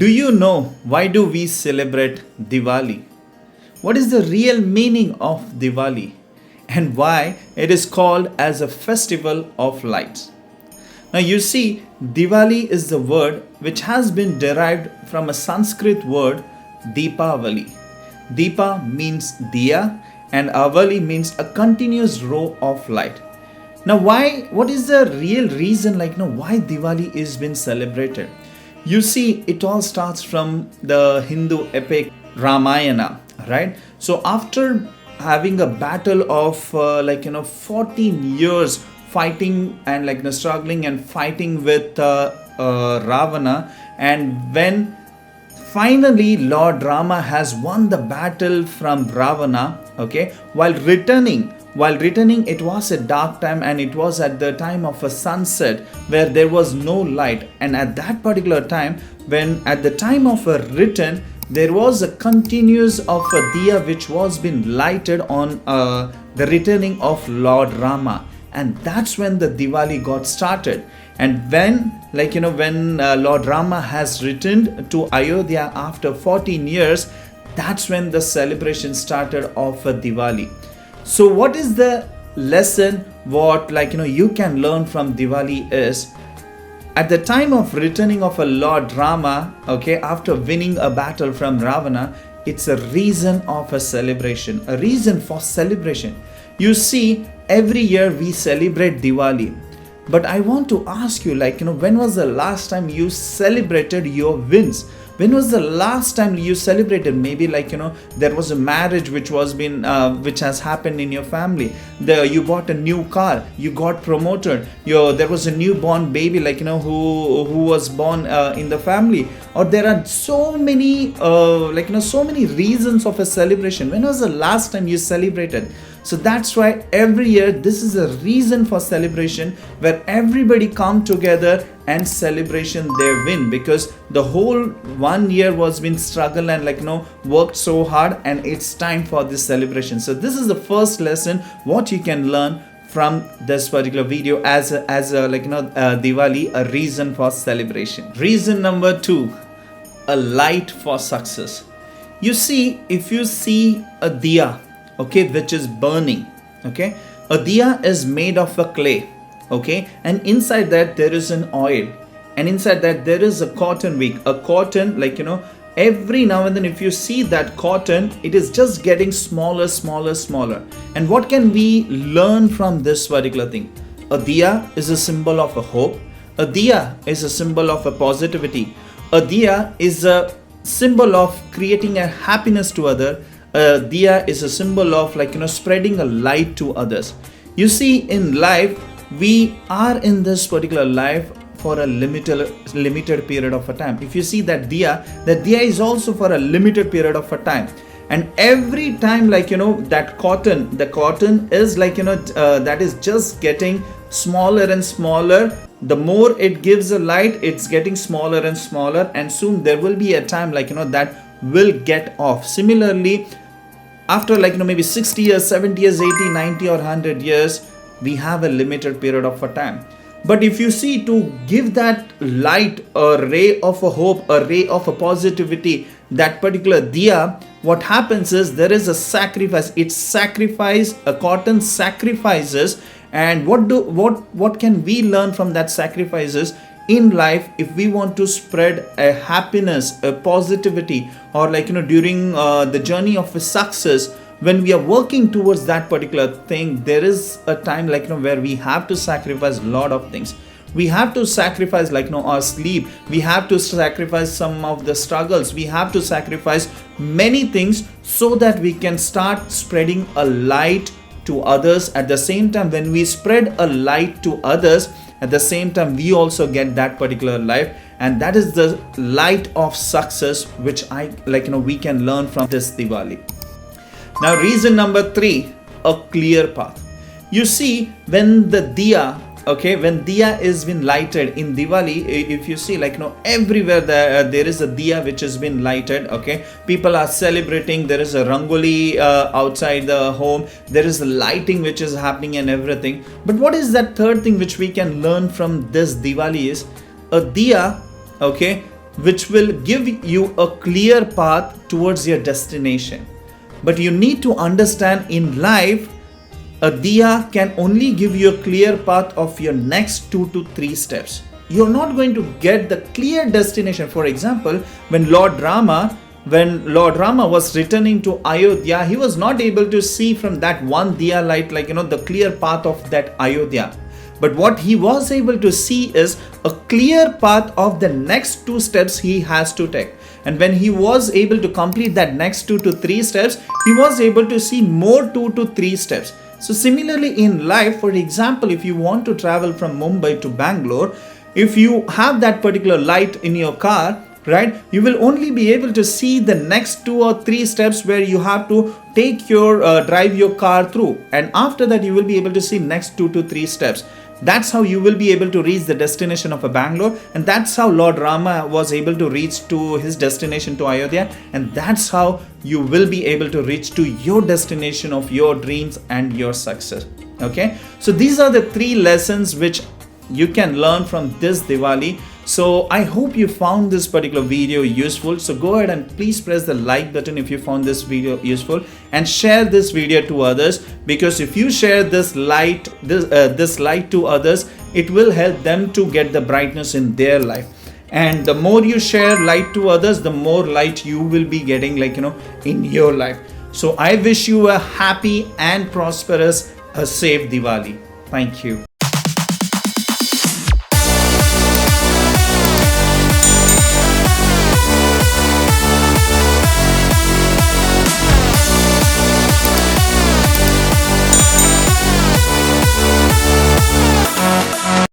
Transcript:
Do you know why do we celebrate Diwali? What is the real meaning of Diwali and why it is called as a festival of lights? Now you see, Diwali is the word which has been derived from a Sanskrit word Deepavali. Deepa means diya and Avali means a continuous row of light. Now what is the real reason why Diwali is being celebrated? You see, it all starts from the Hindu epic Ramayana, right? So after having a battle of 14 years fighting and struggling and fighting with Ravana, and when finally Lord Rama has won the battle from Ravana, okay, while returning, it was a dark time and it was at the time of a sunset where there was no light. And at that particular time, when at the time of a return, there was a continuous of a diya which was been lighted on the returning of Lord Rama. And that's when the Diwali got started. And when Lord Rama has returned to Ayodhya after 14 years, that's when the celebration started of a Diwali. So what is the lesson what you can learn from Diwali is, at the time of returning of a Lord Rama, okay, after winning a battle from Ravana, it's a reason of a celebration, a reason for celebration. You see, every year we celebrate Diwali. But I want to ask you, when was the last time you celebrated your wins? When was the last time you celebrated? Maybe there was a marriage which has happened in your family. You bought a new car, you got promoted, there was a newborn baby who was born in the family. Or there are so many so many reasons of a celebration. When was the last time you celebrated? So that's why every year this is a reason for celebration, where everybody come together and celebration their win, because the whole 1 year was been struggle and worked so hard, and it's time for this celebration. So this is the first lesson what you can learn from this particular video as a Diwali, a reason for celebration. Reason number 2, a light for success. You see, if you see a diya, okay, which is burning, okay, a diya is made of a clay, okay, and inside that there is an oil, and inside that there is a cotton wick. A cotton, every now and then if you see that cotton, it is just getting smaller. And what can we learn from this particular thing? A diya is a symbol of a hope. A diya is a symbol of a positivity. A diya is a symbol of creating a happiness to other. A diya is a symbol of spreading a light to others. You see, in life we are in this particular life for a limited period of a time. If you see that diya is also for a limited period of a time. And every time that cotton, the cotton is that is just getting smaller and smaller. The more it gives a light, it's getting smaller and smaller, and soon there will be a time that will get off. Similarly, after maybe 60 years, 70 years, 80, 90 or 100 years, we have a limited period of a time. But if you see, to give that light, a ray of a hope, a ray of a positivity, that particular diya, what happens is there is a sacrifice. It's sacrifice, a cotton sacrifices. And what can we learn from that sacrifices? In life, if we want to spread a happiness, a positivity, or during the journey of a success, when we are working towards that particular thing, there is a time where we have to sacrifice a lot of things. We have to sacrifice our sleep. We have to sacrifice some of the struggles. We have to sacrifice many things so that we can start spreading a light to others. At the same time, when we spread a light to others, at the same time we also get that particular life, and that is the light of success which we can learn from this Diwali. Now reason number 3, a clear path. You see, when the diya, okay, when diya is been lighted in Diwali, if you see everywhere there is a diya which has been lighted, okay, people are celebrating, there is a rangoli outside the home, there is a lighting which is happening and everything. But what is that third thing which we can learn from this Diwali is, a diya, okay, which will give you a clear path towards your destination. But you need to understand, in life, a diya can only give you a clear path of your next 2 to 3 steps. You're not going to get the clear destination. For example, when Lord Rama was returning to Ayodhya, he was not able to see from that one diya light, the clear path of that Ayodhya. But what he was able to see is a clear path of the next 2 steps he has to take. And when he was able to complete that next 2 to 3 steps, he was able to see more 2 to 3 steps. So similarly in life, for example, if you want to travel from Mumbai to Bangalore, if you have that particular light in your car, right, you will only be able to see the next 2 or 3 steps where you have to drive your car through, and after that you will be able to see next 2 to 3 steps. That's how you will be able to reach the destination of a Bangalore, and that's how Lord Rama was able to reach to his destination to Ayodhya, and that's how you will be able to reach to your destination of your dreams and your success. Okay, so these are the 3 lessons which you can learn from this Diwali. So I hope you found this particular video useful. So go ahead and please press the like button if you found this video useful, and share this video to others, because if you share this light to others, it will help them to get the brightness in their life. And the more you share light to others, the more light you will be getting in your life. So I wish you a happy and prosperous, a safe Diwali. Thank you.